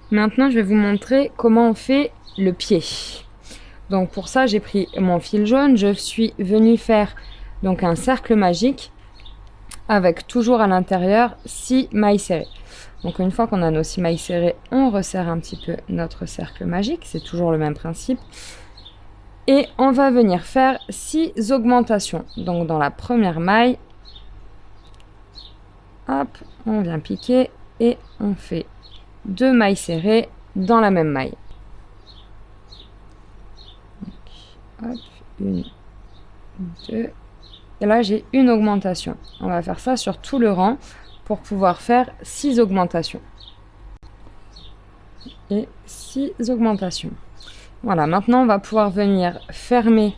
Maintenant, je vais vous montrer comment on fait le pied. Donc pour ça, j'ai pris mon fil jaune, je suis venue faire donc un cercle magique avec toujours à l'intérieur 6 mailles serrées. Donc une fois qu'on a nos 6 mailles serrées, on resserre un petit peu notre cercle magique, c'est toujours le même principe. Et on va venir faire 6 augmentations. Donc dans la première maille, hop, on vient piquer et on fait 2 mailles serrées dans la même maille. Donc, hop, 1, 2. Et là, j'ai une augmentation. On va faire ça sur tout le rang pour pouvoir faire 6 augmentations. Et 6 augmentations. Voilà, maintenant, on va pouvoir venir fermer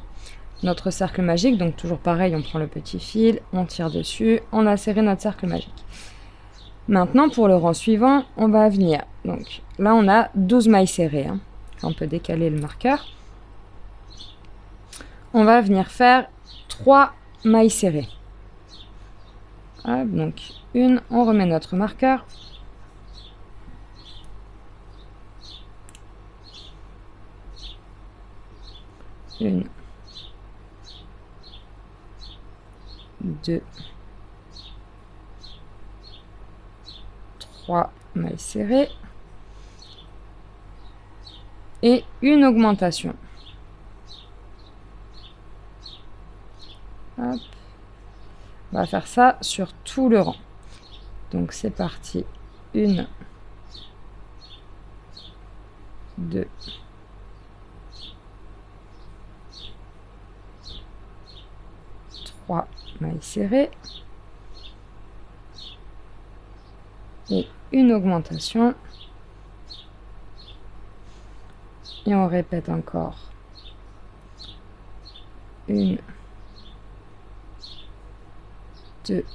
notre cercle magique. Donc, toujours pareil, on prend le petit fil, on tire dessus, on a serré notre cercle magique. Maintenant, pour le rang suivant, on va venir. Donc, là, on a 12 mailles serrées. Hein. On peut décaler le marqueur. On va venir faire 3 mailles serrées. Hop, donc une, on remet notre marqueur. Une, 2, 3 mailles serrées et une augmentation. Hop. On va faire ça sur tout le rang. Donc c'est parti. 1, 2, 3 mailles serrées et une augmentation. Et on répète encore. 1, 2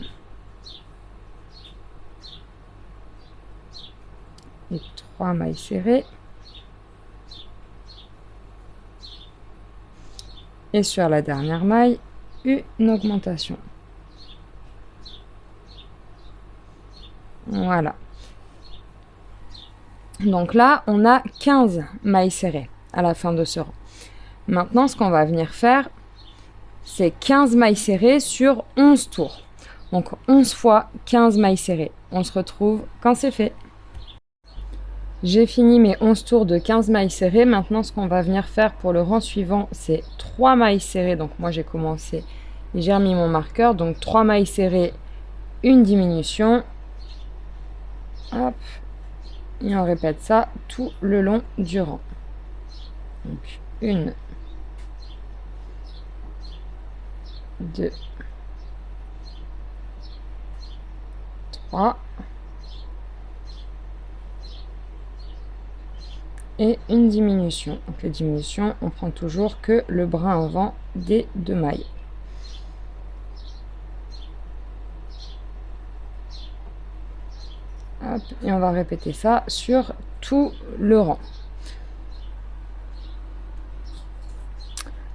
et 3 mailles serrées. Et sur la dernière maille, une augmentation. Voilà. Donc là, on a 15 mailles serrées à la fin de ce rang. Maintenant, ce qu'on va venir faire, c'est 15 mailles serrées sur 11 tours. Donc 11 fois 15 mailles serrées. On se retrouve quand c'est fait. J'ai fini mes 11 tours de 15 mailles serrées. Maintenant, ce qu'on va venir faire pour le rang suivant, c'est 3 mailles serrées. Donc moi, j'ai commencé et j'ai remis mon marqueur. Donc 3 mailles serrées, une diminution. Hop. Et on répète ça tout le long du rang. Donc 1, 2, 3 et une diminution. Donc la diminution, on prend toujours que le brin avant des 2 mailles. Hop, et on va répéter ça sur tout le rang.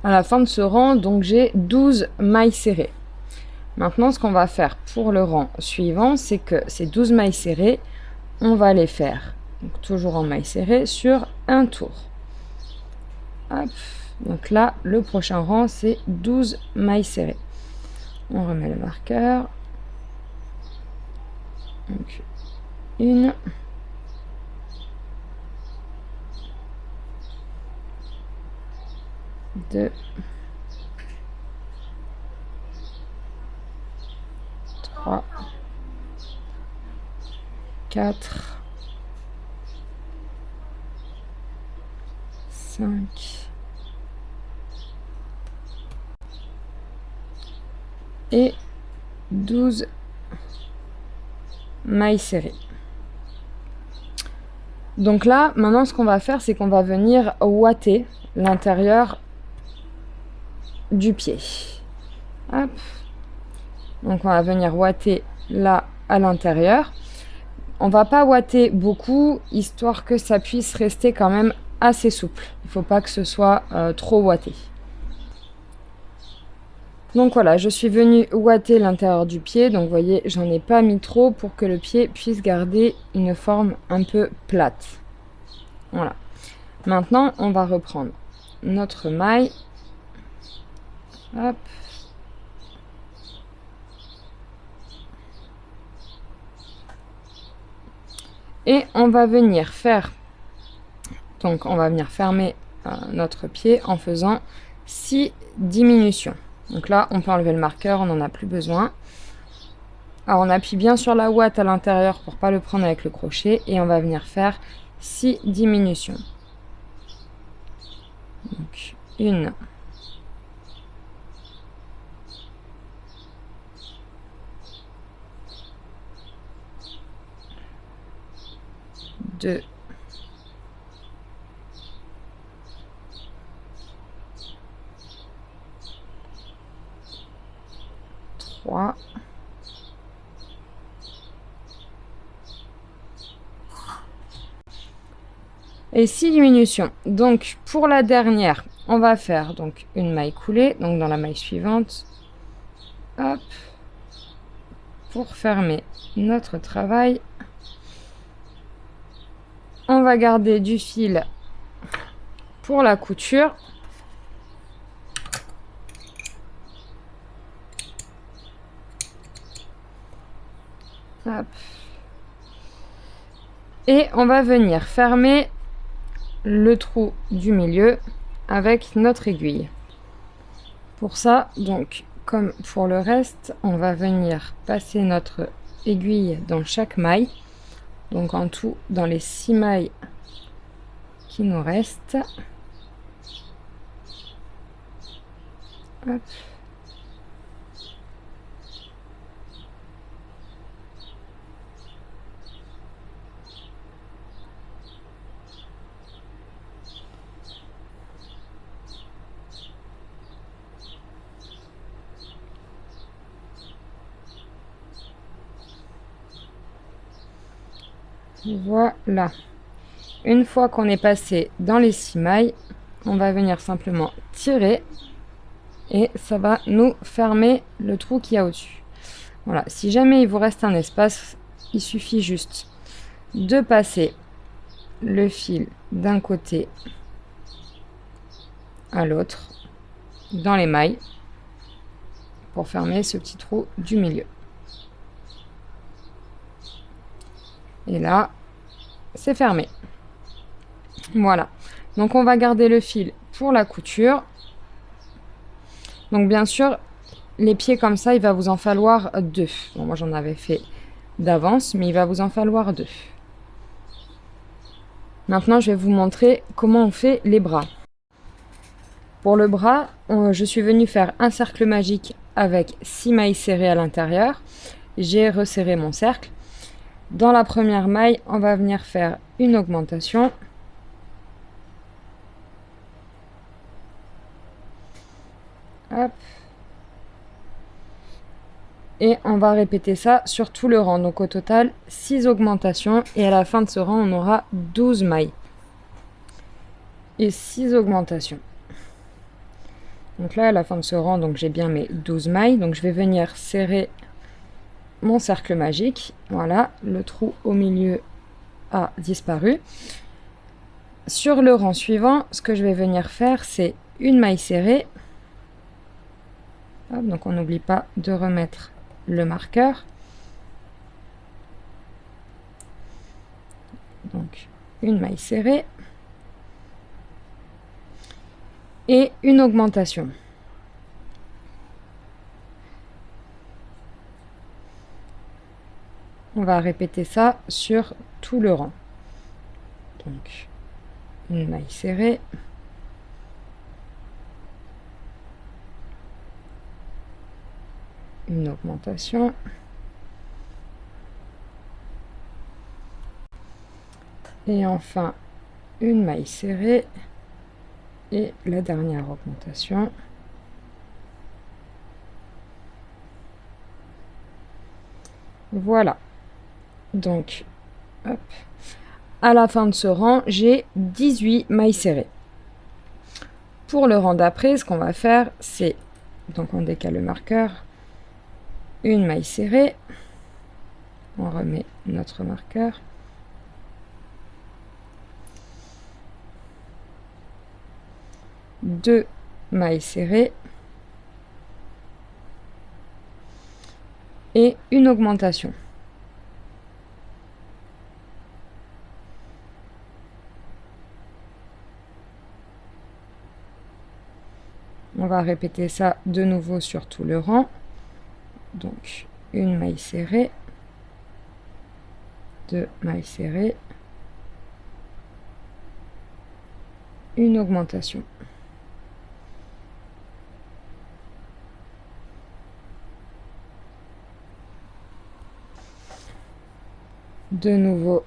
À la fin de ce rang, donc j'ai 12 mailles serrées. Maintenant, ce qu'on va faire pour le rang suivant, c'est que ces 12 mailles serrées, on va les faire, donc toujours en mailles serrées, sur un tour. Hop. Donc là, le prochain rang, c'est 12 mailles serrées. On remet le marqueur. Donc, 1, 2, 3, 4, 5, et 12 mailles serrées. Donc là, maintenant, ce qu'on va faire, c'est qu'on va venir ouater l'intérieur du pied. Hop. Donc on va venir ouater là à l'intérieur. On va pas ouater beaucoup, histoire que ça puisse rester quand même assez souple. Il ne faut pas que ce soit trop ouaté. Donc voilà, je suis venue ouater l'intérieur du pied. Donc vous voyez, j'en ai pas mis trop pour que le pied puisse garder une forme un peu plate. Voilà. Maintenant, on va reprendre notre maille. Hop. Et on va venir faire, donc on va venir fermer notre pied en faisant 6 diminutions. Donc là, on peut enlever le marqueur, on n'en a plus besoin. Alors on appuie bien sur la ouate à l'intérieur pour ne pas le prendre avec le crochet et on va venir faire 6 diminutions. Donc 1, 2, 3, 6 diminutions. Donc pour la dernière, on va faire donc une maille coulée, donc dans la maille suivante, hop, pour fermer notre travail. On va garder du fil pour la couture. Hop. Et on va venir fermer le trou du milieu avec notre aiguille. Pour ça, donc, comme pour le reste, on va venir passer notre aiguille dans chaque maille. Donc en tout, dans les 6 mailles qui nous restent. Hop. Voilà. Une fois qu'on est passé dans les 6 mailles, on va venir simplement tirer et ça va nous fermer le trou qu'il y a au-dessus. Voilà. Si jamais il vous reste un espace, il suffit juste de passer le fil d'un côté à l'autre dans les mailles pour fermer ce petit trou du milieu. Et là, c'est fermé. Voilà. Donc on va garder le fil pour la couture. Donc bien sûr, les pieds comme ça, il va vous en falloir 2. Bon, moi j'en avais fait d'avance, mais il va vous en falloir 2. Maintenant, je vais vous montrer comment on fait les bras. Pour le bras, je suis venue faire un cercle magique avec 6 mailles serrées à l'intérieur. J'ai resserré mon cercle. Dans la première maille, on va venir faire une augmentation. Hop. Et on va répéter ça sur tout le rang. Donc au total, 6 augmentations. Et à la fin de ce rang, on aura 12 mailles. Et 6 augmentations. Donc là, à la fin de ce rang, donc j'ai bien mes 12 mailles. Donc je vais venir serrer mon cercle magique. Voilà, le trou au milieu a disparu. Sur le rang suivant, ce que je vais venir faire, c'est une maille serrée. Hop, donc on n'oublie pas de remettre le marqueur. Donc une maille serrée et une augmentation. On va répéter ça sur tout le rang. Donc une maille serrée, une augmentation, et enfin une maille serrée et la dernière augmentation. Voilà. Donc, hop. À la fin de ce rang, j'ai 18 mailles serrées. Pour le rang d'après, ce qu'on va faire, c'est, donc on décale le marqueur, une maille serrée, on remet notre marqueur, 2 mailles serrées et une augmentation. On va répéter ça de nouveau sur tout le rang. Donc, une maille serrée, 2 mailles serrées, une augmentation. De nouveau,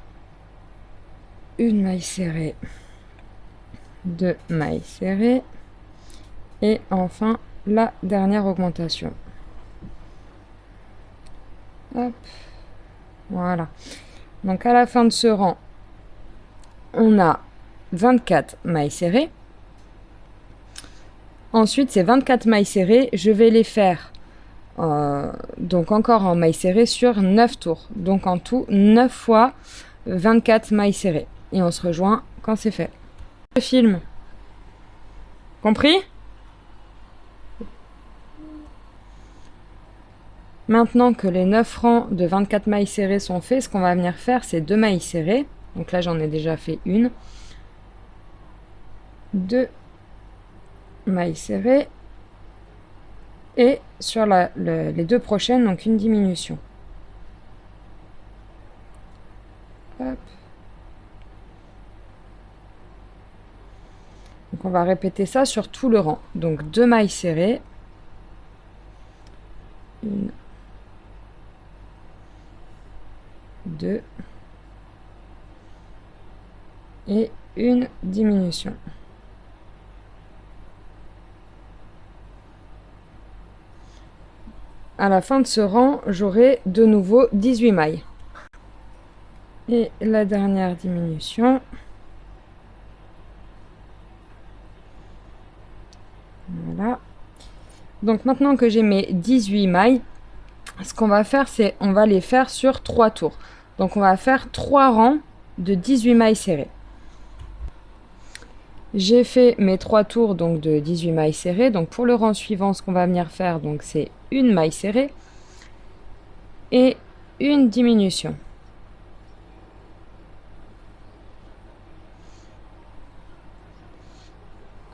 une maille serrée, 2 mailles serrées, et enfin la dernière augmentation. Hop. Voilà. Donc à la fin de ce rang, on a 24 mailles serrées. Ensuite, ces 24 mailles serrées, je vais les faire donc encore en mailles serrées sur 9 tours. Donc en tout, 9 fois 24 mailles serrées. Et on se rejoint quand c'est fait. Le film. Compris ? Maintenant que les 9 rangs de 24 mailles serrées sont faits, ce qu'on va venir faire, c'est 2 mailles serrées. Donc là, j'en ai déjà fait une. 2 mailles serrées. Et sur les 2 prochaines, donc une diminution. Hop. Donc on va répéter ça sur tout le rang. Donc 2 mailles serrées. 1, 2 et une diminution. À la fin de ce rang, j'aurai de nouveau 18 mailles. Et la dernière diminution. Voilà. Donc maintenant que j'ai mes 18 mailles, ce qu'on va faire, c'est on va les faire sur 3 tours. Donc on va faire 3 rangs de 18 mailles serrées. J'ai fait mes 3 tours donc de 18 mailles serrées. Donc pour le rang suivant, ce qu'on va venir faire, donc c'est une maille serrée et une diminution.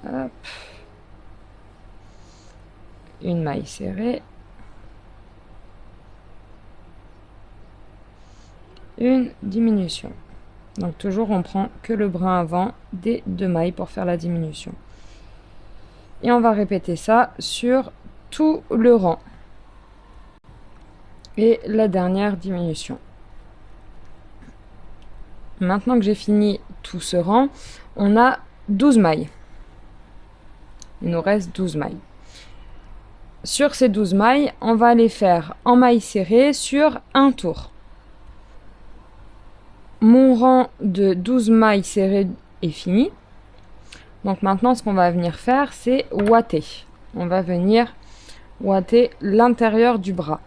Hop. Une maille serrée, une diminution. Donc toujours on prend que le brin avant des 2 mailles pour faire la diminution. Et on va répéter ça sur tout le rang. Et la dernière diminution. Maintenant que j'ai fini tout ce rang, on a 12 mailles. Il nous reste 12 mailles. Sur ces 12 mailles, on va les faire en mailles serrées sur un tour. Mon rang de 12 mailles serrées est fini. Donc maintenant, ce qu'on va venir faire, c'est ouater. On va venir ouater l'intérieur du bras.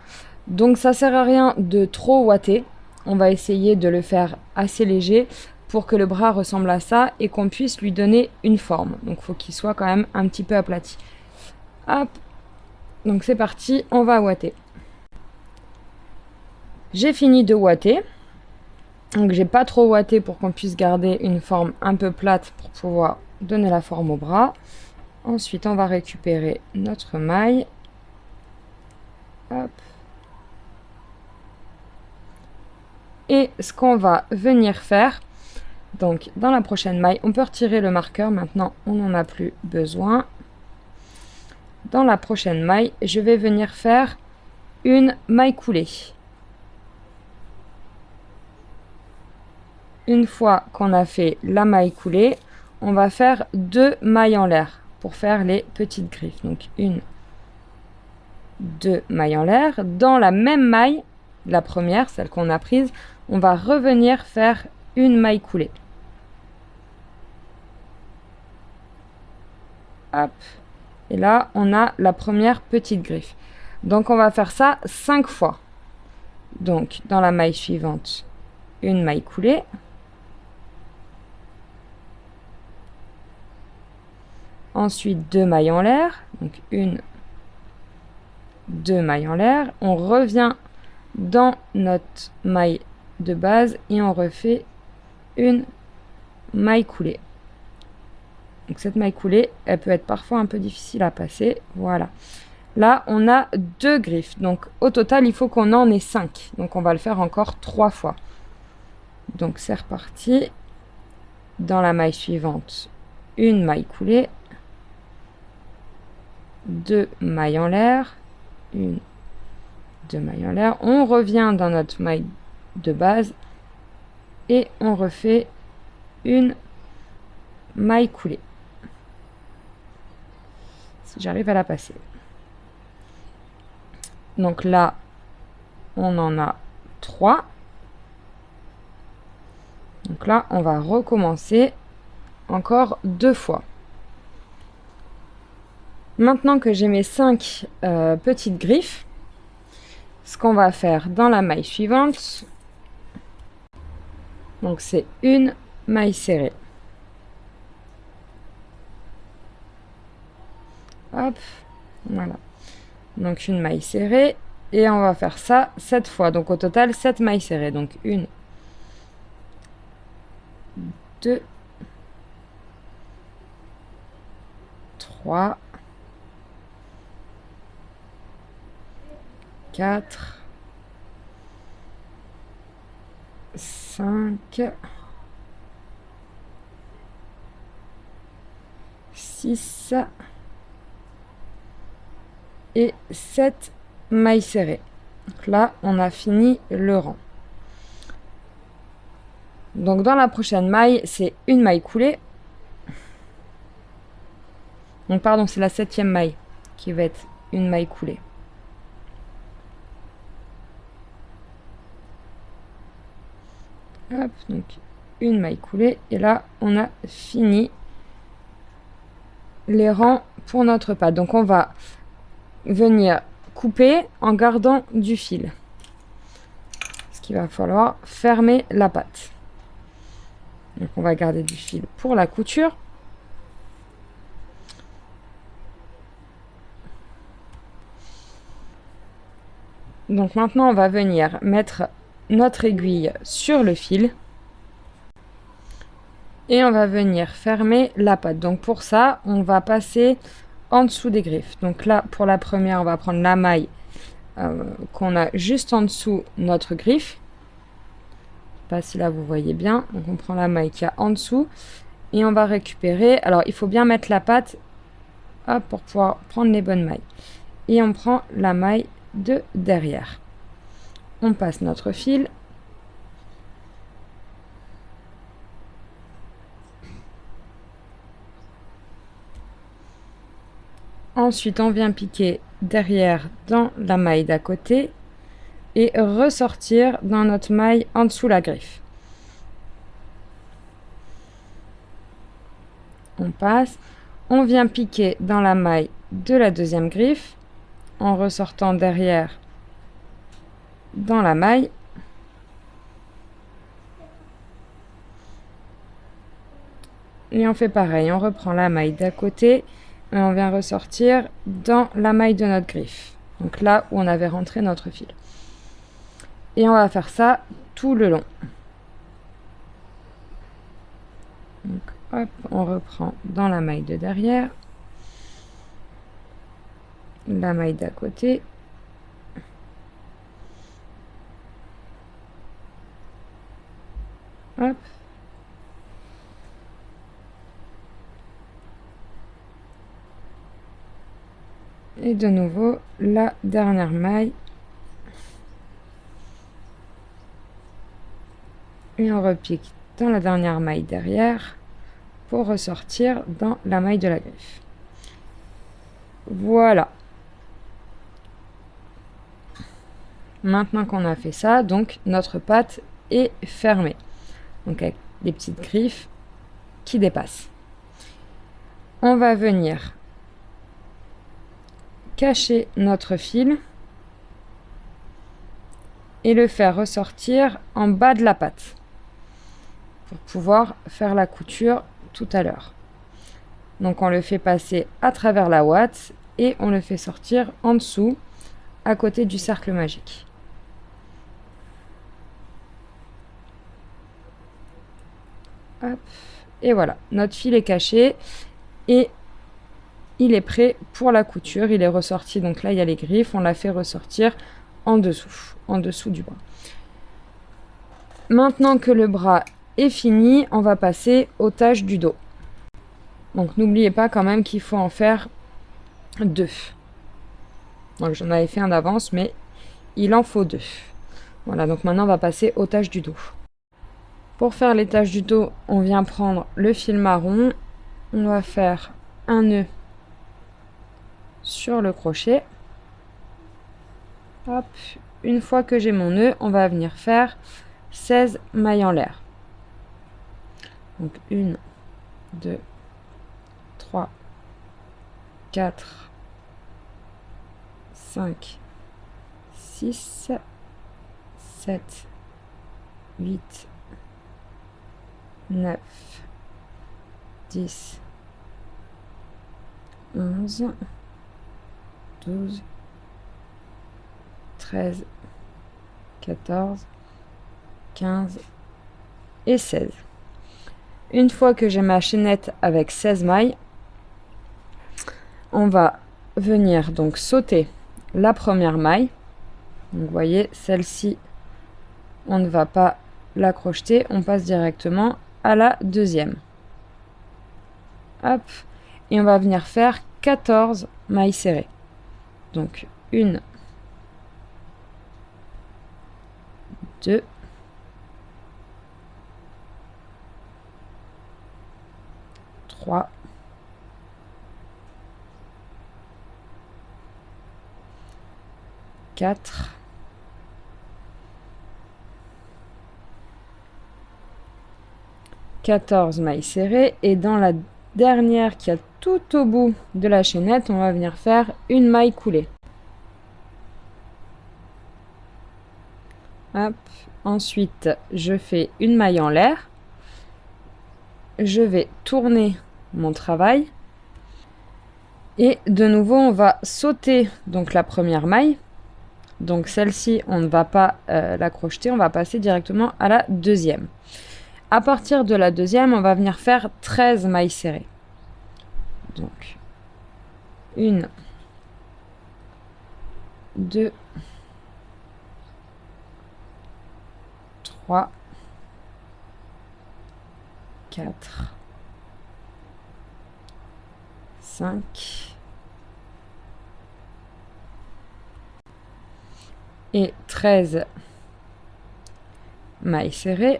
Donc ça sert à rien de trop ouater. On va essayer de le faire assez léger pour que le bras ressemble à ça et qu'on puisse lui donner une forme. Donc il faut qu'il soit quand même un petit peu aplati. Hop. Donc c'est parti, on va ouater. J'ai fini de ouater. Donc j'ai pas trop ouaté pour qu'on puisse garder une forme un peu plate pour pouvoir donner la forme au bras. Ensuite, on va récupérer notre maille. Hop. Et ce qu'on va venir faire, donc dans la prochaine maille, on peut retirer le marqueur. Maintenant, on n'en a plus besoin. Dans la prochaine maille, je vais venir faire une maille coulée. Une fois qu'on a fait la maille coulée, on va faire 2 mailles en l'air pour faire les petites griffes. Donc 1, 2 mailles en l'air. Dans la même maille, la première, celle qu'on a prise, on va revenir faire une maille coulée. Hop. Et là, on a la première petite griffe. Donc on va faire ça 5 fois. Donc dans la maille suivante, une maille coulée. ensuite 2 mailles en l'air, donc 1, 2 mailles en l'air, on revient dans notre maille de base et on refait une maille coulée. Donc cette maille coulée, elle peut être parfois un peu difficile à passer. Voilà. Là, on a 2 griffes. Donc au total, il faut qu'on en ait 5. Donc on va le faire encore 3 fois. Donc c'est reparti. Dans la maille suivante, une maille coulée, 2 mailles en l'air, 1, 2 mailles en l'air. On revient dans notre maille de base et on refait une maille coulée. Si j'arrive à la passer. Donc là, on en a 3. Donc là, on va recommencer encore 2 fois. Maintenant que j'ai mes 5 petites griffes, ce qu'on va faire dans la maille suivante, donc c'est une maille serrée. Hop, voilà. Donc une maille serrée et on va faire ça 7 fois. Donc au total 7 mailles serrées. Donc 1, 2, 3, 4, 5, 6 et 7 mailles serrées. Donc là, on a fini le rang. Donc dans la prochaine maille, c'est une maille coulée. Donc pardon, c'est la 7e maille qui va être une maille coulée. Hop, donc une maille coulée. Et là, on a fini les rangs pour notre patte. Donc on va venir couper en gardant du fil. Parce qu'il va falloir fermer la patte. Donc on va garder du fil pour la couture. Donc maintenant on va venir mettre notre aiguille sur le fil. Et on va venir fermer la patte. Donc pour ça, on va passer en dessous des griffes. Donc là, pour la première, on va prendre la maille qu'on a juste en dessous notre griffe. Je ne sais pas si là vous voyez bien. Donc on prend la maille qu'il y a en dessous et on va récupérer. Alors il faut bien mettre la patte hop, pour pouvoir prendre les bonnes mailles. Et on prend la maille de derrière. On passe notre fil. Ensuite, on vient piquer derrière dans la maille d'à côté et ressortir dans notre maille en dessous la griffe. On passe, on vient piquer dans la maille de la deuxième griffe en ressortant derrière dans la maille. Et on fait pareil, on reprend la maille d'à côté et on vient ressortir dans la maille de notre griffe. Donc là où on avait rentré notre fil. Et on va faire ça tout le long. Donc hop, on reprend dans la maille de derrière, la maille d'à côté. Hop. Et de nouveau, la dernière maille. Et on repique dans la dernière maille derrière pour ressortir dans la maille de la griffe. Voilà. Maintenant qu'on a fait ça, donc notre patte est fermée. Donc avec des petites griffes qui dépassent. On va venir cacher notre fil et le faire ressortir en bas de la patte pour pouvoir faire la couture tout à l'heure. Donc on le fait passer à travers la ouate et on le fait sortir en dessous, à côté du cercle magique. Hop. Et voilà, notre fil est caché et il est prêt pour la couture. Il est ressorti, donc là il y a les griffes, on l'a fait ressortir en dessous du bras. Maintenant que le bras est fini, on va passer aux taches du dos. Donc n'oubliez pas quand même qu'il faut en faire 2. Donc j'en avais fait un d'avance, mais il en faut 2. Voilà, donc maintenant on va passer aux taches du dos. Pour faire les taches du dos, on vient prendre le fil marron, on va faire un nœud sur le crochet. Hop. Une fois que j'ai mon nœud, on va venir faire 16 mailles en l'air. Donc 1, 2, 3, 4, 5, 6, 7, 8, 9, 10, 11, 12, 13, 14, 15 et 16. Une fois que j'ai ma chaînette avec 16 mailles, on va venir donc sauter la première maille. Donc vous voyez, celle-ci, on ne va pas la crocheter, on passe directement à la deuxième. Hop, et on va venir faire 14 mailles serrées. Donc 1, 2, 3, 4, 14 mailles serrées, et dans la dernière qui est tout au bout de la chaînette, on va venir faire une maille coulée. Hop. Ensuite, je fais une maille en l'air. Je vais tourner mon travail. Et de nouveau, on va sauter donc la première maille. Donc celle-ci, on ne va pas la crocheter, on va passer directement à la deuxième. À partir de la deuxième, on va venir faire 13 mailles serrées. Donc 1, 2, 3, 4, 5 et 13 mailles serrées.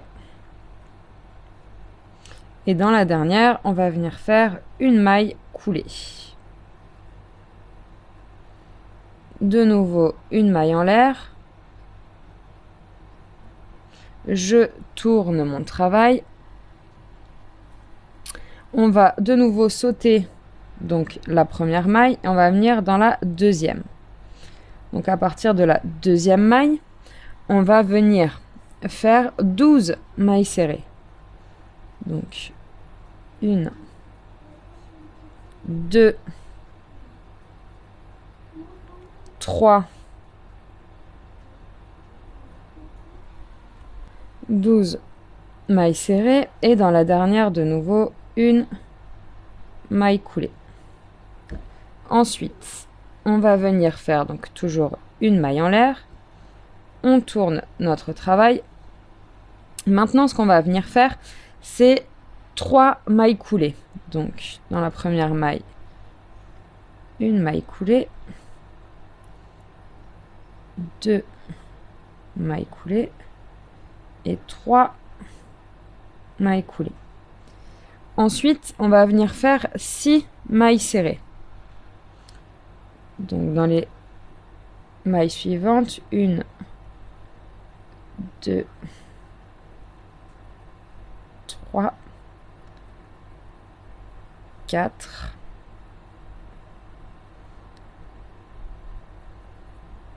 Et dans la dernière, on va venir faire une maille coulée. De nouveau, une maille en l'air. Je tourne mon travail. On va de nouveau sauter donc la première maille et on va venir dans la deuxième. Donc à partir de la deuxième maille, on va venir faire 12 mailles serrées. Donc 1, 2, 3, 12 mailles serrées, et dans la dernière de nouveau une maille coulée. Ensuite, on va venir faire donc toujours une maille en l'air. On tourne notre travail. Maintenant, ce qu'on va venir faire, c'est 3 mailles coulées. Donc, dans la première maille, une maille coulée, 2 mailles coulées et 3 mailles coulées. Ensuite, on va venir faire 6 mailles serrées. Donc, dans les mailles suivantes, 1, 2, 3, 4,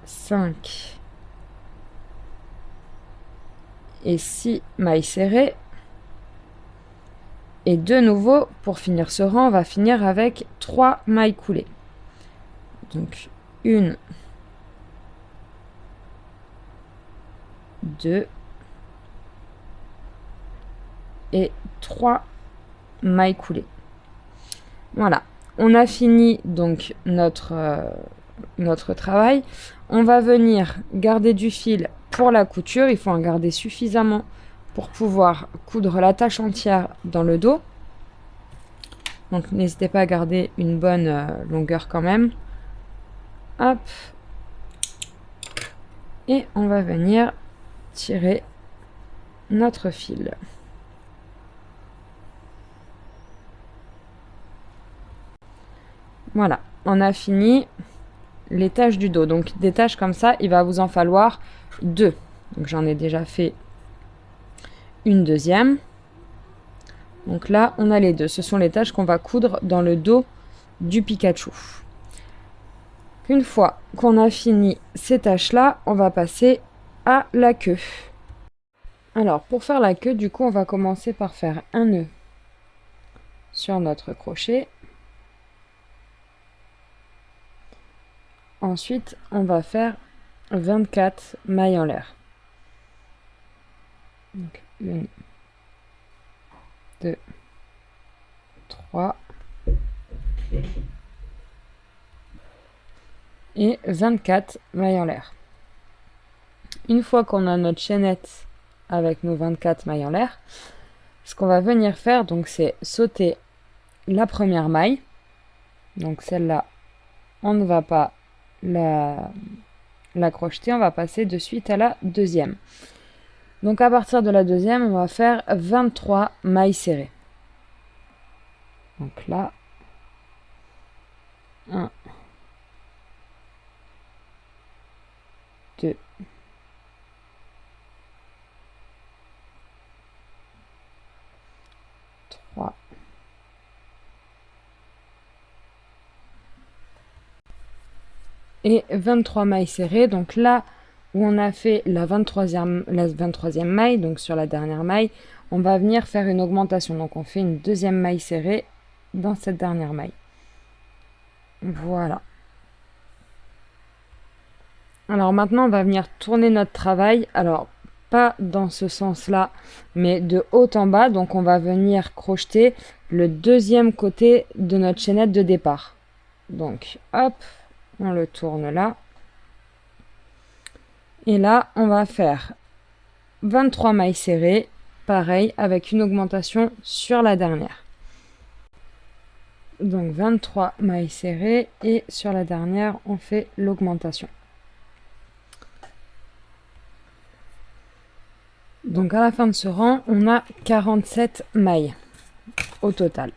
5 et 6 mailles serrées. Et de nouveau, pour finir ce rang, on va finir avec 3 mailles coulées. Donc 1, 2 et 3 mailles coulées. Voilà, on a fini donc notre travail. On va venir garder du fil pour la couture. Il faut en garder suffisamment pour pouvoir coudre la tâche entière dans le dos. Donc n'hésitez pas à garder une bonne longueur quand même. Hop. Et on va venir tirer notre fil. Voilà, on a fini les tâches du dos. Donc des tâches comme ça, il va vous en falloir 2. Donc j'en ai déjà fait une deuxième. Donc là, on a les 2. Ce sont les tâches qu'on va coudre dans le dos du Pikachu. Une fois qu'on a fini ces tâches-là, on va passer à la queue. Alors, pour faire la queue, du coup, on va commencer par faire un nœud sur notre crochet. Ensuite, on va faire 24 mailles en l'air. Donc, 1, 2, 3 et 24 mailles en l'air. Une fois qu'on a notre chaînette avec nos 24 mailles en l'air, ce qu'on va venir faire, donc, c'est sauter la première maille. Donc celle-là, on ne va pas la crocheter, on va passer de suite à la deuxième. Donc à partir de la deuxième, on va faire 23 mailles serrées. Donc là, 1, 2, 3, et 23 mailles serrées. Donc là où on a fait la 23e maille, donc sur la dernière maille, on va venir faire une augmentation. Donc on fait une deuxième maille serrée dans cette dernière maille. Voilà. Alors maintenant, on va venir tourner notre travail. Alors, pas dans ce sens-là, mais de haut en bas. Donc on va venir crocheter le deuxième côté de notre chaînette de départ. Donc, hop, on le tourne là. Et là, on va faire 23 mailles serrées, pareil, avec une augmentation sur la dernière. Donc 23 mailles serrées et sur la dernière, on fait l'augmentation. Donc à la fin de ce rang, on a 47 mailles au total.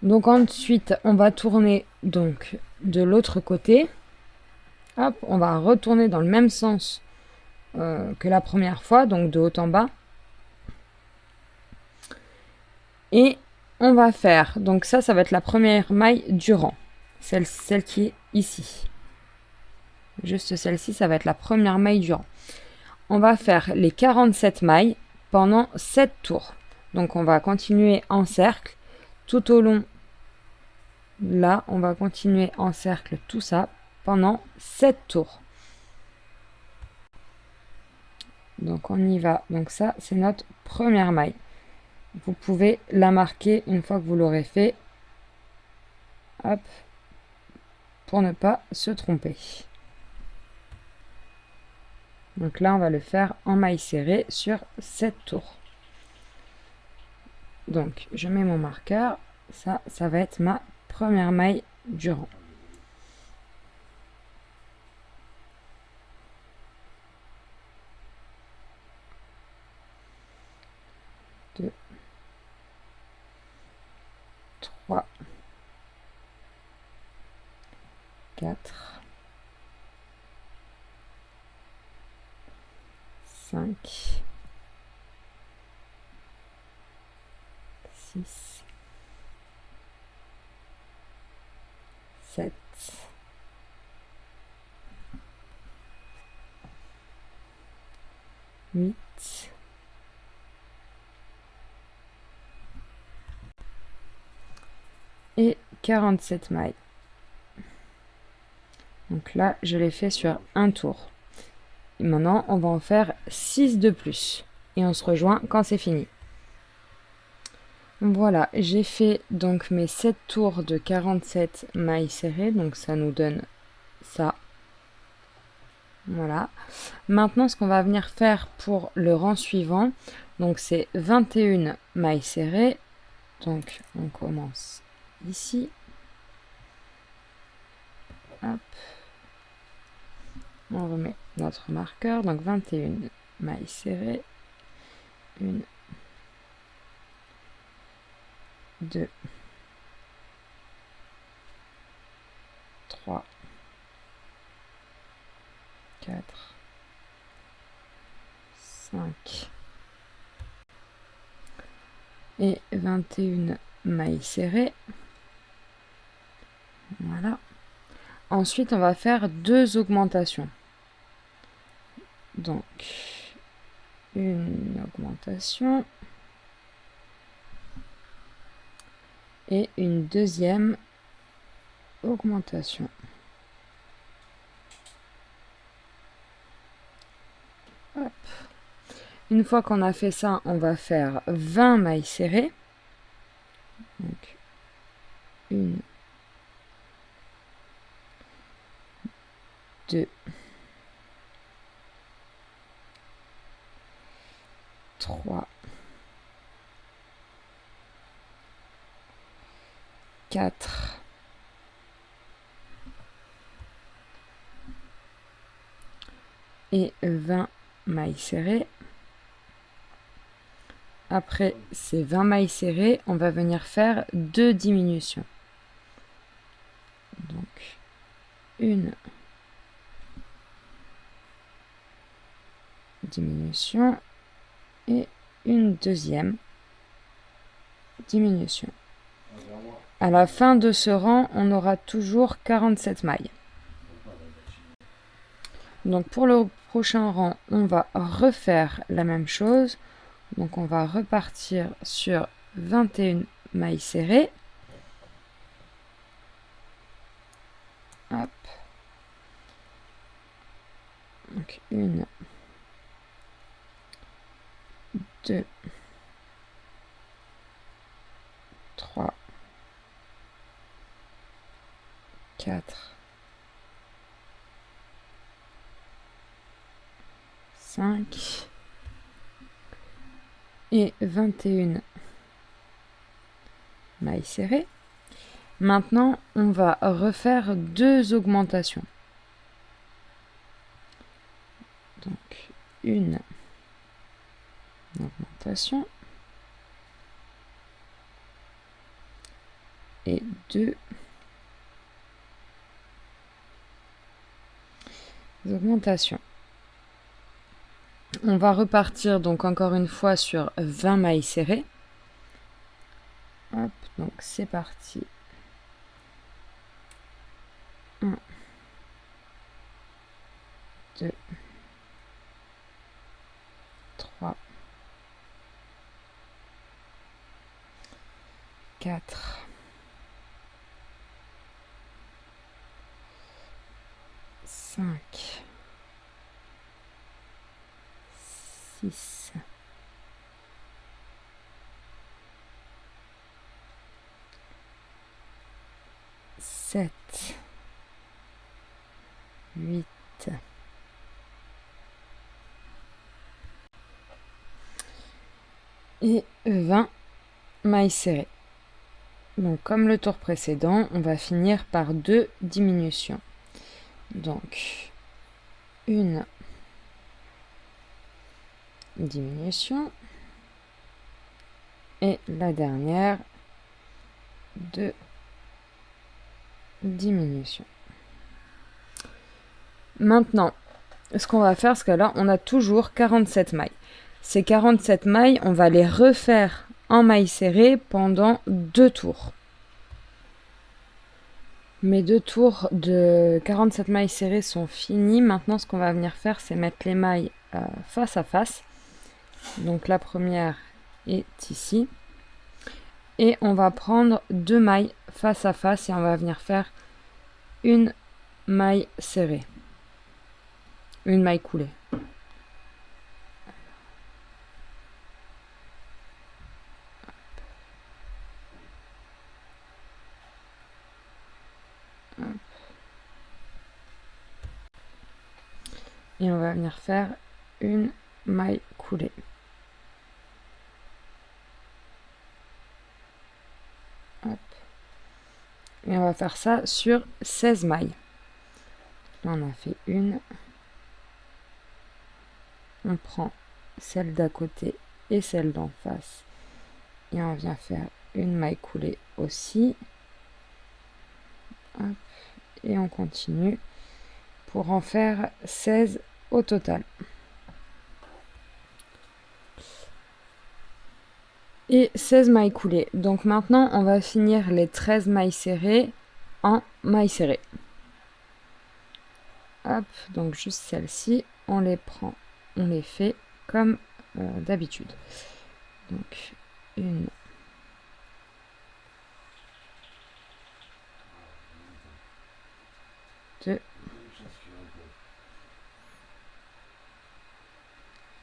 Donc ensuite, on va tourner donc de l'autre côté. Hop, on va retourner dans le même sens que la première fois, donc de haut en bas. Et on va faire, donc ça va être la première maille du rang, celle qui est ici. Juste celle-ci, ça va être la première maille du rang. On va faire les 47 mailles pendant 7 tours. Donc on va continuer en cercle tout au long. Là, on va continuer en cercle tout ça pendant 7 tours. Donc on y va. Donc ça, c'est notre première maille. Vous pouvez la marquer une fois que vous l'aurez fait. Hop. Pour ne pas se tromper. Donc là, on va le faire en maille serrée sur 7 tours. Donc, je mets mon marqueur. Ça va être ma première maille du rang. 2, 3, 4, 5, 6, 7, 8, 47 mailles. Donc là, je l'ai fait sur un tour. Et maintenant, on va en faire 6 de plus. Et on se rejoint quand c'est fini. Voilà, j'ai fait donc mes 7 tours de 47 mailles serrées. Donc ça nous donne ça. Voilà. Maintenant, ce qu'on va venir faire pour le rang suivant, donc c'est 21 mailles serrées. Donc on commence ici. Hop. On remet notre marqueur. Donc 21 mailles serrées. 1, 2, 3, 4, 5 et 21 mailles serrées. Voilà. Ensuite, on va faire 2 augmentations. Donc, une augmentation et une deuxième augmentation. Hop. Une fois qu'on a fait ça, on va faire 20 mailles serrées. Donc, 1, 2, 3, 4, 20 mailles serrées. Après ces 20 mailles serrées, on va venir faire 2 diminutions. Donc, une diminution et une deuxième diminution. À la fin de ce rang, on aura toujours 47 mailles. Donc pour le prochain rang, on va refaire la même chose. Donc on va repartir sur 21 mailles serrées. Hop. Donc 1, 2, 3, 4, 5 et 21 mailles serrées. Maintenant, on va refaire 2 augmentations. Donc, une augmentation et 2 augmentations. On va repartir donc encore une fois sur 20 mailles serrées. Hop, donc c'est parti. 1, 2, 3, 4, 5, 6, 7, 8, et 20 mailles serrées. Donc comme le tour précédent, on va finir par 2 diminutions. Donc une diminution et la dernière 2 diminutions. Maintenant, ce qu'on va faire, parce que là, on a toujours 47 mailles. Ces 47 mailles, on va les refaire en mailles serrées pendant 2 tours. Mes 2 tours de 47 mailles serrées sont finis. Maintenant, ce qu'on va venir faire, c'est mettre les mailles face à face. Donc la première est ici. Et on va prendre 2 mailles face à face et on va venir faire une maille serrée. Une maille coulée. Et on va venir faire une maille coulée. Hop. Et on va faire ça sur 16 mailles. Là, on a fait une. On prend celle d'à côté et celle d'en face. Et on vient faire une maille coulée aussi. Hop. Et on continue pour en faire 16 au total. Et 16 mailles coulées. Donc maintenant, on va finir les 13 mailles serrées en mailles serrées. Hop, donc juste celles-ci, on les prend, on les fait comme d'habitude. Donc, une, deux,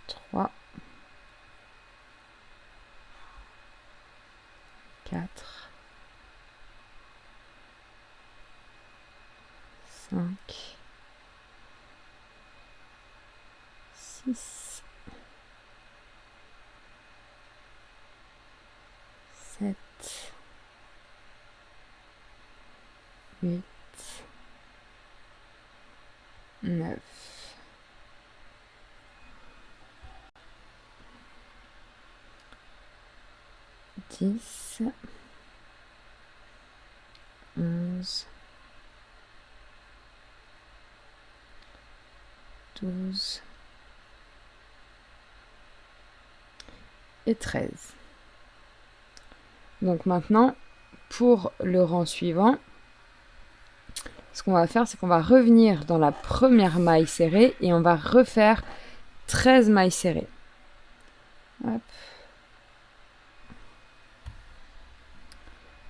trois, quatre, 5, 6, 7, 8, 9, 10, 11, 12 et 13. Donc maintenant, pour le rang suivant, ce qu'on va faire, c'est qu'on va revenir dans la première maille serrée et on va refaire 13 mailles serrées. Hop.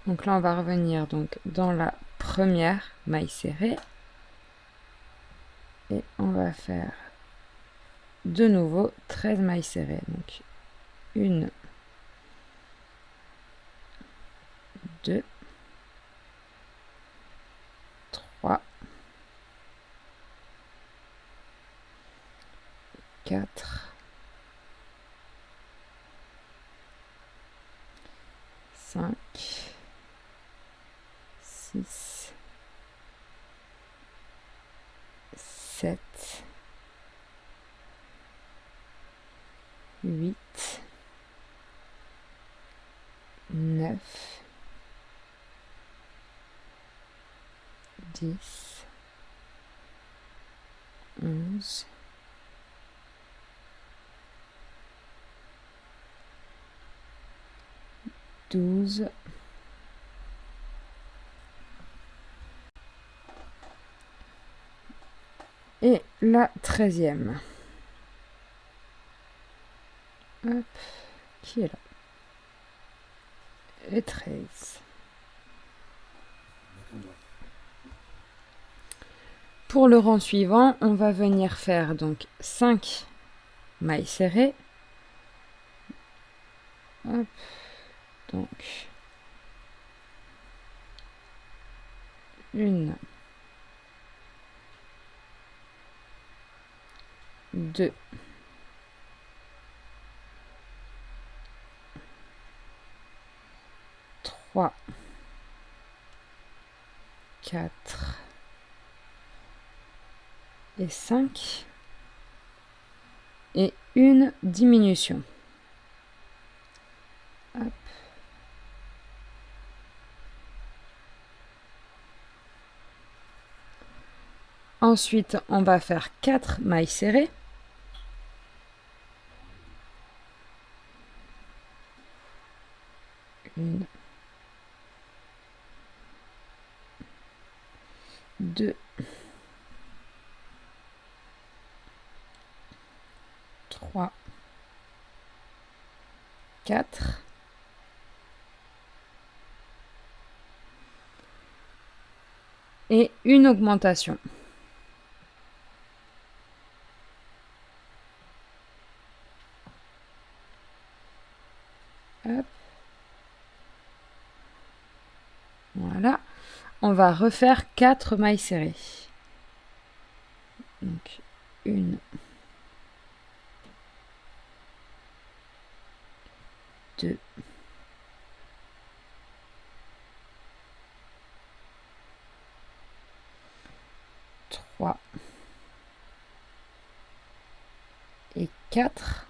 Donc là, on va revenir donc dans la première maille serrée et on va faire de nouveau 13 mailles serrées. Donc 1, 2, 3, 4, 5, 6, 7, 8, 9, 10, 11, 12, et la 13e. Hop, qui est là? Et 13. Pour le rang suivant, on va venir faire donc 5 mailles serrées. Hop, donc 1, 2, 3, 4 et 5 et une diminution. Hop. Ensuite, on va faire 4 mailles serrées. Une, 2, 3, 4 et une augmentation. Hop. Voilà. On va refaire 4 mailles serrées. Donc, 1, 2, 3 et 4.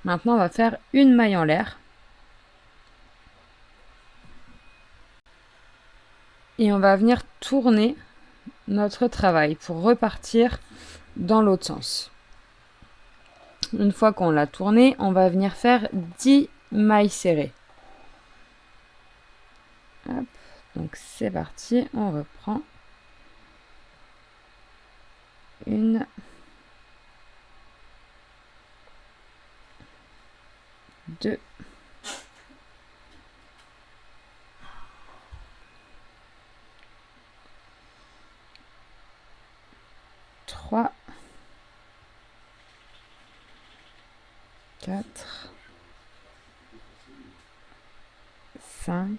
Maintenant, on va faire une maille en l'air. Et on va venir tourner notre travail pour repartir dans l'autre sens. Une fois qu'on l'a tourné, on va venir faire 10 mailles serrées. Hop. Donc c'est parti, on reprend. 1, 2, 3, 4, 5,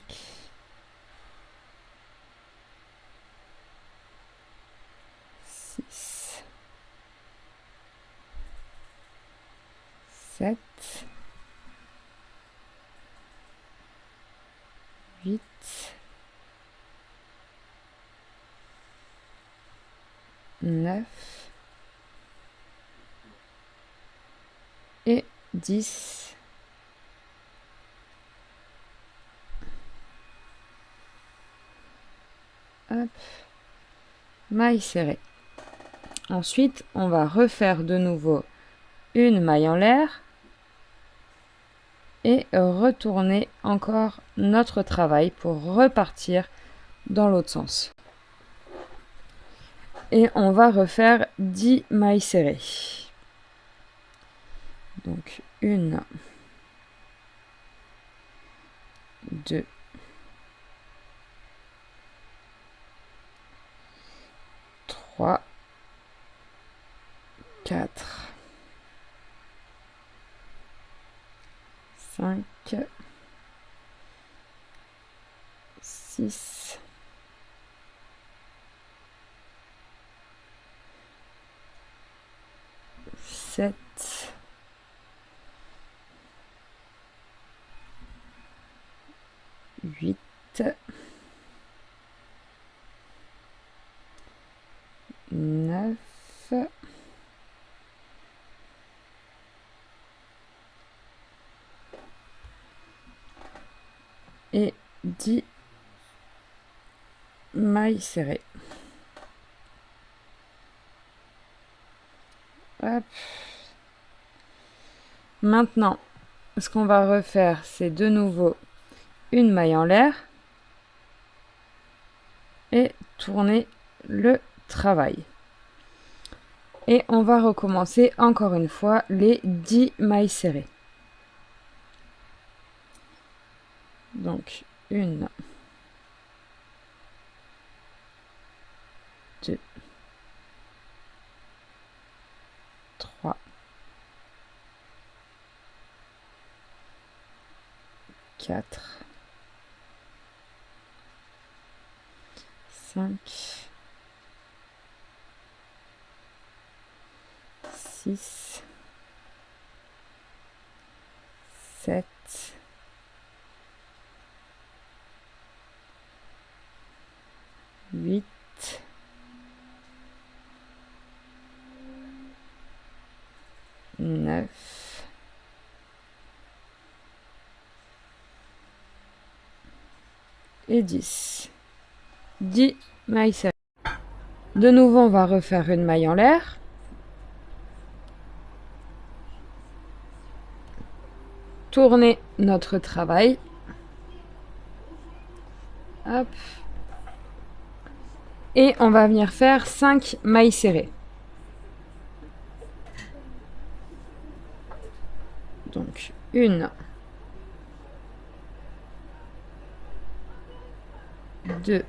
6, 7, 8, 9 et 10. Hop. Maille serrée. Ensuite, on va refaire de nouveau une maille en l'air et retourner encore notre travail pour repartir dans l'autre sens. Et on va refaire 10 mailles serrées. Donc 1, 2, 3, 4, 5, 6, 7, 8, 9 et 10 mailles serrées. Hop. Maintenant, ce qu'on va refaire, c'est de nouveau une maille en l'air et tourner le travail. Et on va recommencer encore une fois les 10 mailles serrées. Donc 1, 2, 3, 4, 5, 6, 7, 8, 9 et 10. 10 mailles serrées. De nouveau, on va refaire une maille en l'air. Tourner notre travail. Hop. Et on va venir faire 5 mailles serrées. Donc 1, 2,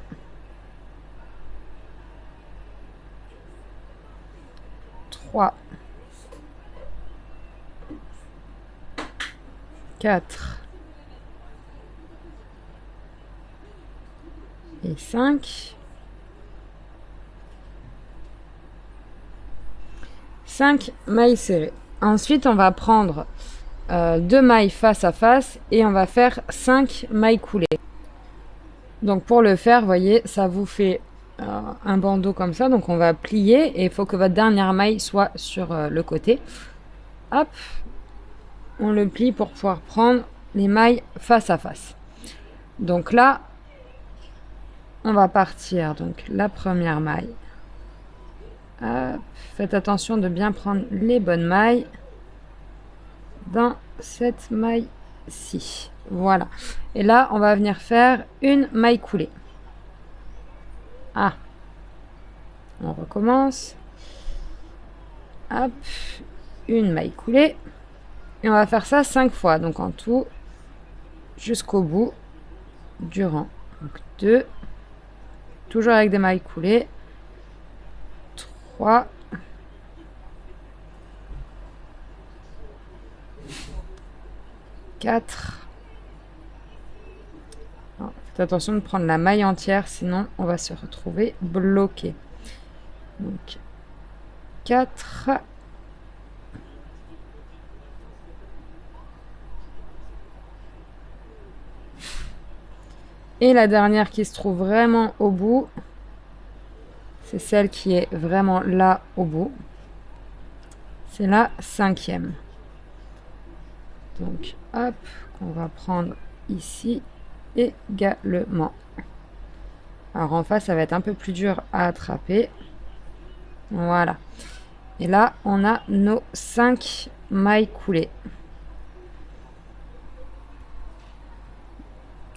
3, 4 et 5. 5 mailles serrées. Ensuite, on va prendre 2 mailles face à face et on va faire 5 mailles coulées. Donc pour le faire, vous voyez, ça vous fait un bandeau comme ça. Donc on va plier et il faut que votre dernière maille soit sur le côté. Hop, on le plie pour pouvoir prendre les mailles face à face. Donc là, on va partir. Donc la première maille. Hop, faites attention de bien prendre les bonnes mailles dans cette maille-ci. Voilà. Et là, on va venir faire une maille coulée. Ah. On recommence. Hop. Une maille coulée. Et on va faire ça 5 fois. Donc en tout, jusqu'au bout du rang. Donc 2. Toujours avec des mailles coulées. 3. 4. Faites attention de prendre la maille entière, sinon on va se retrouver bloqué. Donc 4. Et la dernière qui se trouve vraiment au bout, c'est celle qui est vraiment là au bout. C'est la 5e. Donc hop, on va prendre ici également. Alors en face, ça va être un peu plus dur à attraper. Voilà. Et là, on a nos 5 mailles coulées.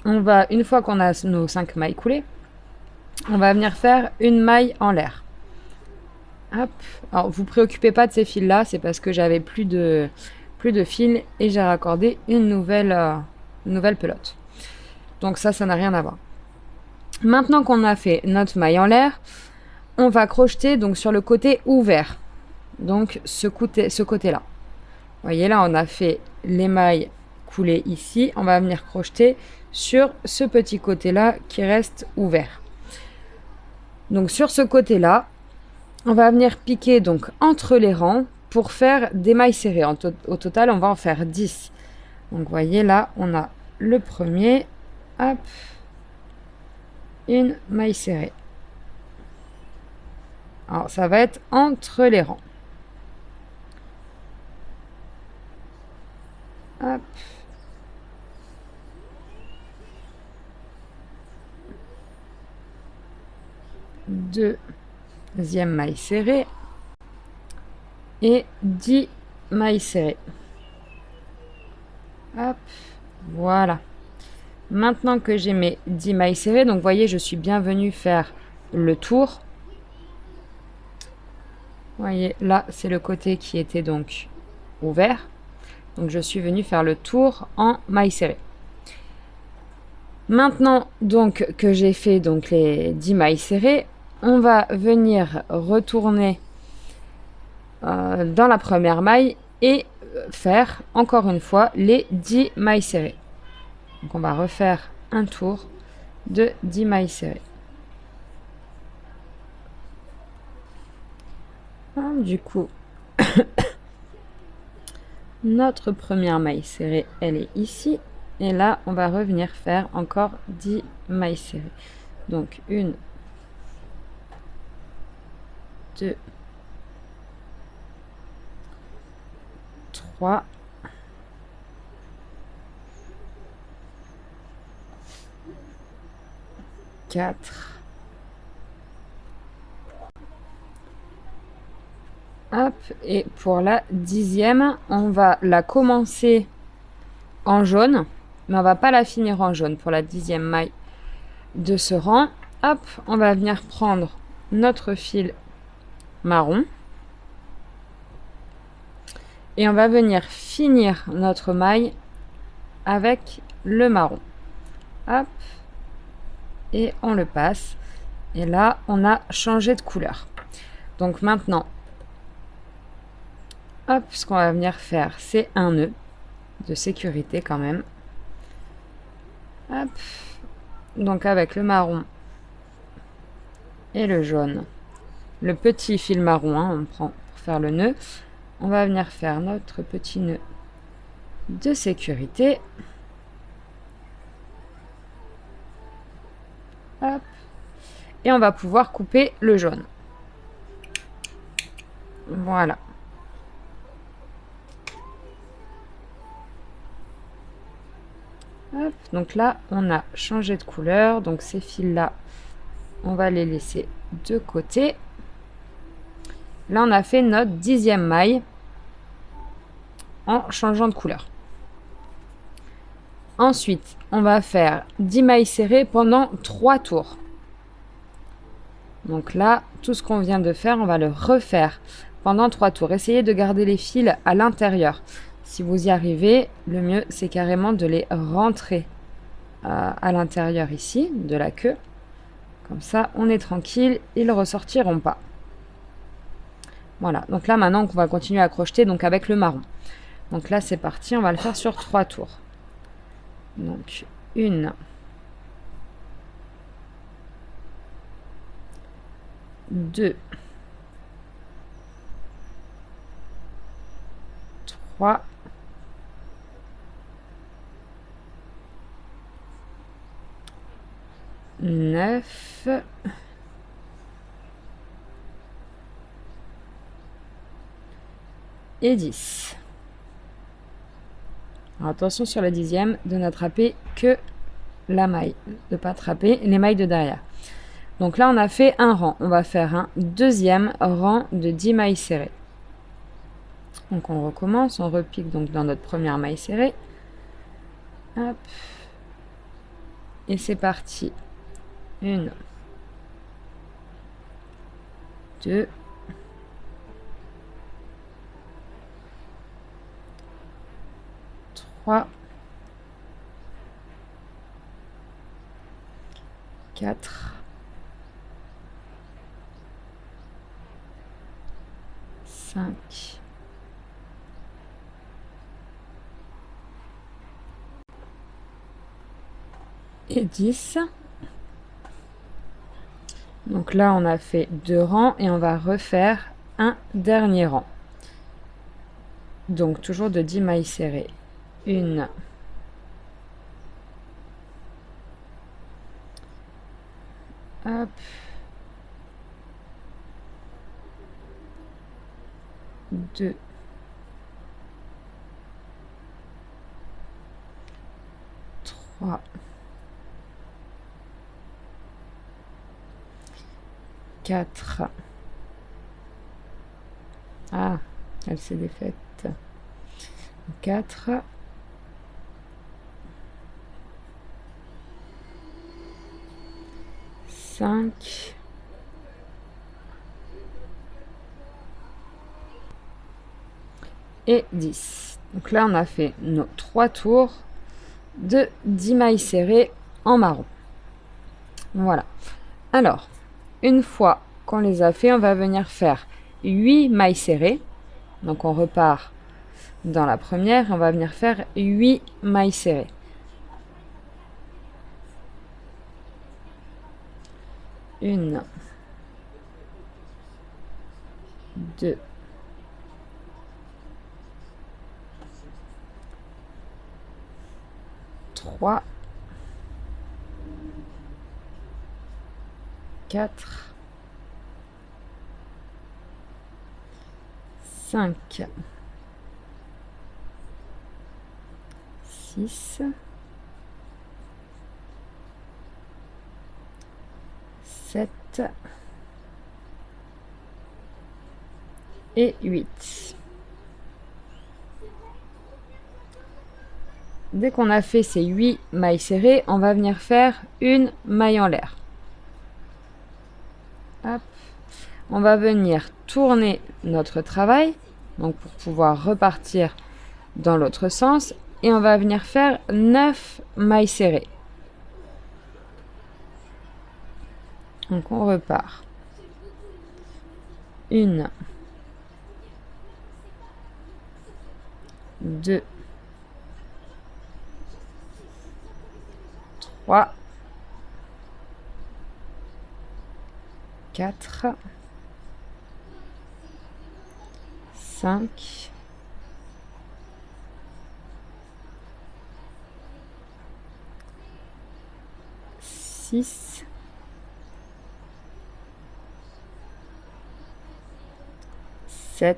On va, une fois qu'on a nos 5 mailles coulées, on va venir faire une maille en l'air. Hop. Alors, vous préoccupez pas de ces fils-là, c'est parce que j'avais plus de fils et j'ai raccordé une nouvelle pelote. Donc ça n'a rien à voir. Maintenant qu'on a fait notre maille en l'air, on va crocheter donc sur le côté ouvert. Donc ce côté-là. Vous voyez là, on a fait les mailles coulées ici. On va venir crocheter sur ce petit côté-là qui reste ouvert. Donc sur ce côté-là, on va venir piquer donc entre les rangs pour faire des mailles serrées. Au total, on va en faire 10. Donc vous voyez là, on a le premier. Hop, une maille serrée. Alors ça va être entre les rangs. Hop. Deuxième maille serrée. Et 10 mailles serrées. Hop, voilà. Maintenant que j'ai mes 10 mailles serrées, donc vous voyez, je suis bien venue faire le tour. Vous voyez, là, c'est le côté qui était donc ouvert. Donc, je suis venue faire le tour en mailles serrées. Maintenant, donc, que j'ai fait donc les 10 mailles serrées, on va venir retourner dans la première maille et faire encore une fois les 10 mailles serrées. Donc on va refaire un tour de 10 mailles serrées. Du coup, notre première maille serrée, elle est ici. Et là, on va revenir faire encore 10 mailles serrées. Donc 1, 2, 3, 4. Hop, et pour la 10e, on va la commencer en jaune, mais on va pas la finir en jaune pour la 10e maille de ce rang. Hop, on va venir prendre notre fil marron et on va venir finir notre maille avec le marron. Hop, et on le passe. Et là, on a changé de couleur. Donc maintenant, hop, ce qu'on va venir faire, c'est un nœud de sécurité quand même. Hop. Donc avec le marron et le jaune, le petit fil marron, hein, on prend pour faire le nœud. On va venir faire notre petit nœud de sécurité. Hop. Et on va pouvoir couper le jaune. Voilà. Hop. Donc là, on a changé de couleur. Donc ces fils-là, on va les laisser de côté. Là, on a fait notre 10e maille en changeant de couleur. Ensuite, on va faire 10 mailles serrées pendant 3 tours. Donc là, tout ce qu'on vient de faire, on va le refaire pendant 3 tours. Essayez de garder les fils à l'intérieur. Si vous y arrivez, le mieux, c'est carrément de les rentrer à l'intérieur ici, de la queue. Comme ça, on est tranquille, ils ne ressortiront pas. Voilà, donc là, maintenant, on va continuer à crocheter donc avec le marron. Donc là, c'est parti, on va le faire sur 3 tours. Donc, 1, 2, 3, 9 et 10. Alors attention sur la 10e de n'attraper que la maille, de ne pas attraper les mailles de derrière. Donc là on a fait un rang, on va faire un deuxième rang de 10 mailles serrées. Donc on recommence, on repique donc dans notre première maille serrée. Hop. Et c'est parti. 1, 2, 3, 4, 5, et 10. Donc là, on a fait 2 rangs et on va refaire un dernier rang. Donc toujours de 10 mailles serrées. 1, 2, 3, 4. Ah, elle s'est défaite. 4, 5, et 10. Donc là, on a fait nos 3 tours de 10 mailles serrées en marron. Voilà. Alors, une fois qu'on les a fait, on va venir faire 8 mailles serrées. Donc on repart dans la première, on va venir faire 8 mailles serrées. 1, 2, 3, 4, 5, 6, 7 et 8. Dès qu'on a fait ces 8 mailles serrées, on va venir faire une maille en l'air. Hop. On va venir tourner notre travail, donc pour pouvoir repartir dans l'autre sens, et on va venir faire 9 mailles serrées. Donc on repart. 1, 2, 3, 4, 5, 6, 7,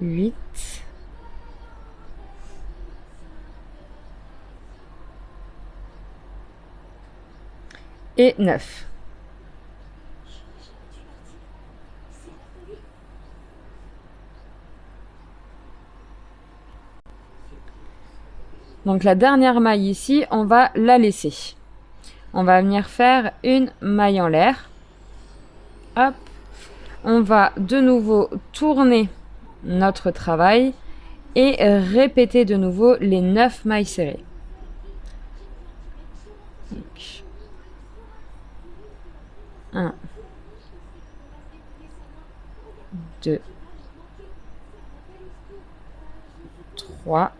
8, et 9. Donc la dernière maille ici, on va la laisser. On va venir faire une maille en l'air. Hop. On va de nouveau tourner notre travail et répéter de nouveau les 9 mailles serrées. Donc, 1, 2, 3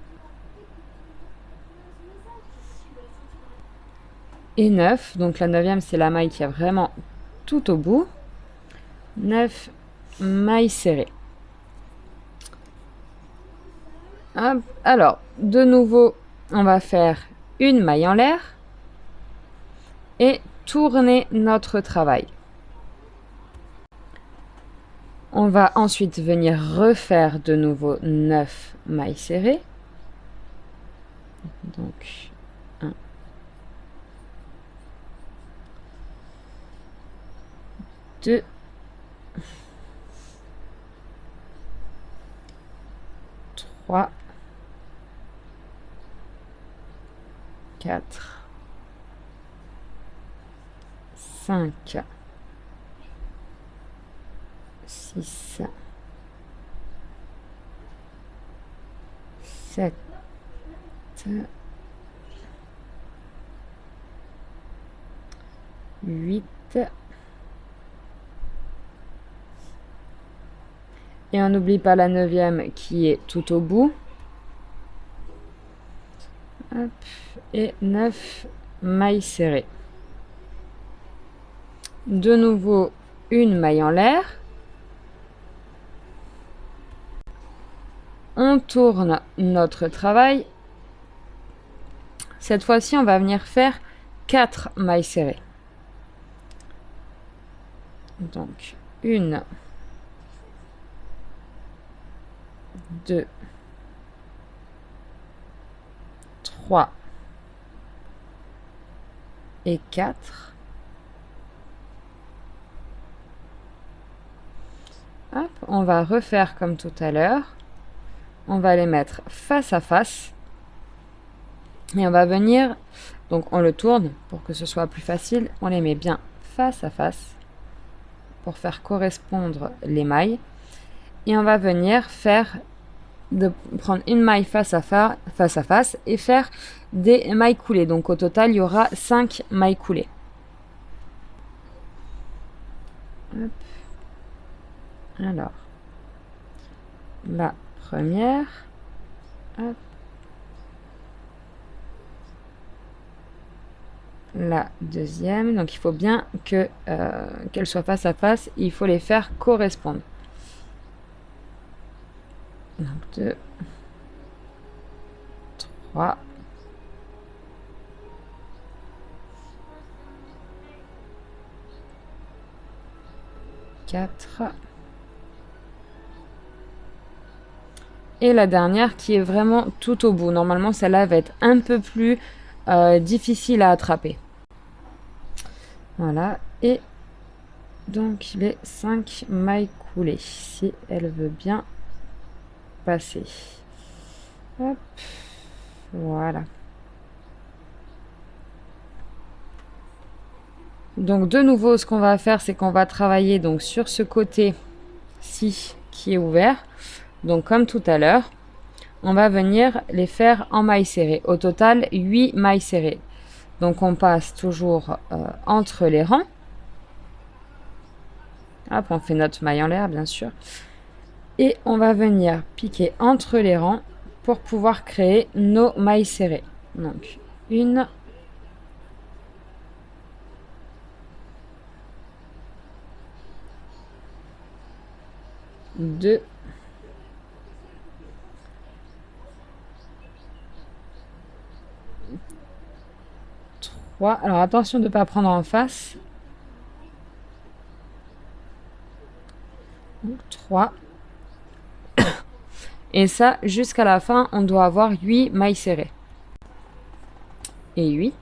et 9. Donc la 9e, c'est la maille qui est vraiment tout au bout. 9 mailles serrées. Hop. Alors, de nouveau, on va faire une maille en l'air et tourner notre travail. On va ensuite venir refaire de nouveau 9 mailles serrées. Donc, 1, 2, 3, 4, 5, 6, 7, 8, et on n'oublie pas la 9e qui est tout au bout. Hop, et 9 mailles serrées. De nouveau, une maille en l'air. On tourne notre travail. Cette fois-ci, on va venir faire 4 mailles serrées. Donc, 1, 2, 3 et 4. Hop, on va refaire comme tout à l'heure. On va les mettre face à face. Et on va venir, donc on le tourne pour que ce soit plus facile. On les met bien face à face pour faire correspondre les mailles. Et on va venir prendre une maille face à face et faire des mailles coulées. Donc au total, il y aura 5 mailles coulées. Hop. Alors, la première. Hop. La deuxième. Donc il faut bien qu'elles soient face à face. Il faut les faire correspondre. Donc 2, 3, 4 et la dernière qui est vraiment tout au bout. Normalement, celle-là va être un peu plus difficile à attraper. Voilà, et donc les 5 mailles coulées, si elle veut bien passer. Hop, voilà. Donc de nouveau, ce qu'on va faire, c'est qu'on va travailler donc sur ce côté-ci qui est ouvert. Donc comme tout à l'heure, on va venir les faire en mailles serrées. Au total, 8 mailles serrées. Donc on passe toujours entre les rangs. Hop, on fait notre maille en l'air, bien sûr. Et on va venir piquer entre les rangs pour pouvoir créer nos mailles serrées. Donc, 1, 2, 3. Alors attention de ne pas prendre en face. 3. Et ça, jusqu'à la fin, on doit avoir 8 mailles serrées. Et 8.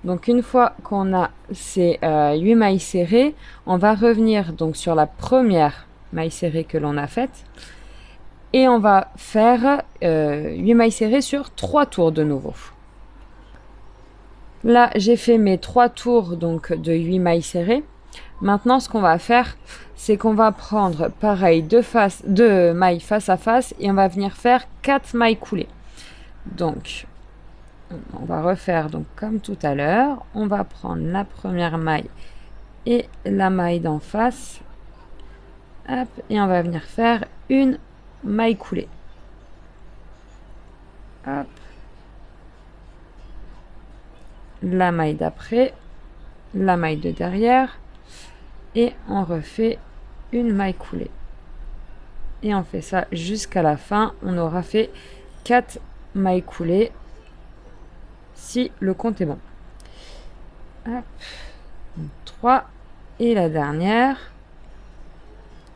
Donc une fois qu'on a ces 8 mailles serrées, on va revenir donc sur la première maille serrée que l'on a faite. Et on va faire 8 mailles serrées sur 3 tours de nouveau. Là, j'ai fait mes 3 tours donc, de 8 mailles serrées. Maintenant, ce qu'on va faire, c'est qu'on va prendre pareil deux mailles face à face et on va venir faire 4 mailles coulées. Donc, on va refaire donc comme tout à l'heure. On va prendre la première maille et la maille d'en face. Hop, et on va venir faire une maille coulée. Hop. La maille d'après, la maille de derrière. Et on refait une maille coulée. Et on fait ça jusqu'à la fin. On aura fait 4 mailles coulées si le compte est bon. Hop. 3 et la dernière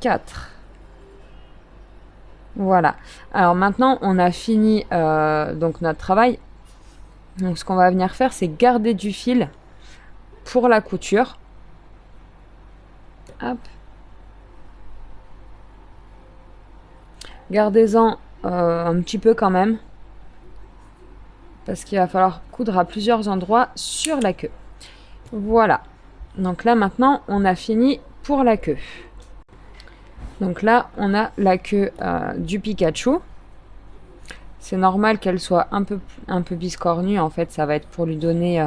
4. Voilà. Alors maintenant on a fini donc notre travail. Donc ce qu'on va venir faire, c'est garder du fil pour la couture. Hop. Gardez-en un petit peu quand même, parce qu'il va falloir coudre à plusieurs endroits sur la queue. Voilà. Donc là maintenant, on a fini pour la queue. Donc là, on a la queue du Pikachu. C'est normal qu'elle soit un peu biscornue. En fait, ça va être pour lui donner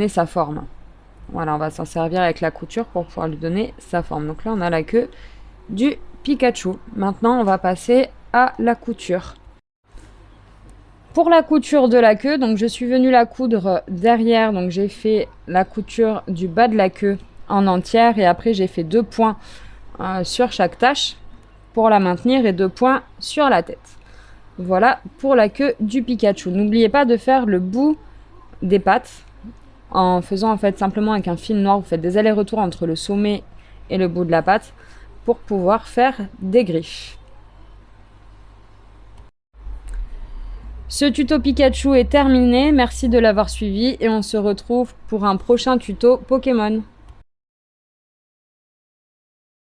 sa forme. Voilà, on va s'en servir avec la couture pour pouvoir lui donner sa forme. Donc là, on a la queue du Pikachu. Maintenant, on va passer à la couture. Pour la couture de la queue, donc je suis venue la coudre derrière. Donc j'ai fait la couture du bas de la queue en entière. Et après, j'ai fait 2 points sur chaque tache pour la maintenir et 2 points sur la tête. Voilà pour la queue du Pikachu. N'oubliez pas de faire le bout des pattes en faisant en fait simplement avec un fil noir. Vous faites des allers-retours entre le sommet et le bout de la patte pour pouvoir faire des griffes. Ce tuto Pikachu est terminé. Merci de l'avoir suivi et on se retrouve pour un prochain tuto Pokémon.